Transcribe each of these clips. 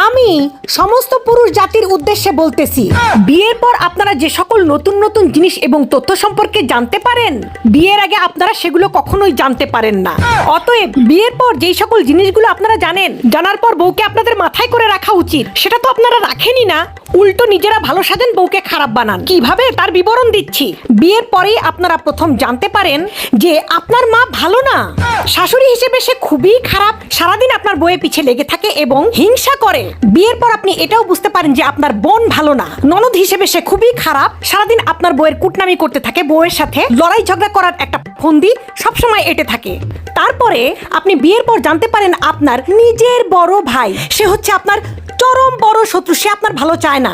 আমি সমস্ত পুরুষ জাতির উদ্দেশ্যে বলতেছি, বিয়ের পর আপনারা যে সকল নতুন নতুন জিনিস এবং তথ্য সম্পর্কে জানতে পারেন, বিয়ের আগে আপনারা সেগুলো কখনোই জানতে পারেন না। অতএব বিয়ের পর যেই সকল জিনিসগুলো আপনারা জানেন, জানার পর বউকে আপনাদের মাথায় করে রাখা উচিত, সেটা তো আপনারা রাখেনই না, উল্টো নিজেরা ভালো সাজেন, বউকে খারাপ বানান। কিভাবে তার বিবরণ দিচ্ছি। বিয়ের পরেই আপনারা প্রথম জানতে পারেন যে আপনার মা ভালো না, শাশুড়ি হিসেবে সে খুবই খারাপ, সারাদিন আপনার বউয়ের পিছে লেগে থাকে এবং হিংসা করে। বিয়ের পর আপনি এটাও বুঝতে পারেন যে আপনার বোন ভালো না, ননদ হিসেবে সে খুবই খারাপ, সারাদিন আপনার বউয়ের কুটনামি করতে থাকে, বউয়ের সাথে লড়াই ঝগড়া করার একটা ফন্দি সবসময় এটে থাকে। তারপরে আপনি বিয়ের পর জানতে পারেন আপনার নিজের বড় ভাই, সে হচ্ছে আপনার চরম বড় শত্রু, সে আপনার ভালো চায় না।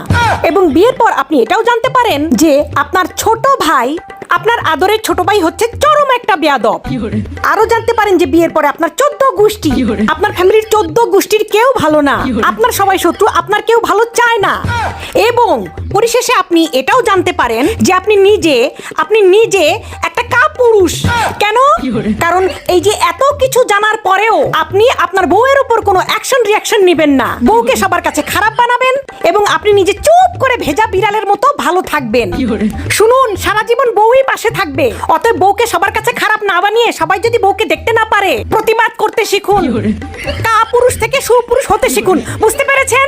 এবং বিয়ের পর আপনি এটাও জানতে পারেন যে আপনার ছোট ভাই, আপনার আদরের ছোট ভাই হচ্ছে চরম একটা বেয়াদব। আরো জানতে পারেন যে বিয়ের পরে আপনার 14 গোষ্ঠী, আপনার ফ্যামিলির 14 গোষ্ঠীর কেউ ভালো না, আপনার সবাই শত্রু, আপনার কেউ ভালো চায় না। এবং পরিশেষে আপনি এটাও জানতে পারেন যে আপনি নিজে একটা কাপুরুষ। কেন? কারণ এই যে এত কিছু জানার পরেও আপনি আপনার বউয়ের উপর কোনো অ্যাকশন রিয়াকশন নেবেন না, বউকে সবার কাছে খারাপ বানাবেন এবং আপনি নিজে চুপ করে ভেজা বিড়ালের মতো ভালো থাকবেন। শুনুন, সারা জীবন বউই পাশে থাকবে। অতএব বউকে সবার কাছে খারাপ না বানিয়ে সবাই যদি বউকে দেখতে না পারে, প্রতিবাদ করতে শিখুন, কাপুরুষ থেকে সুপুরুষ হতে শিখুন। বুঝতে পেরেছেন?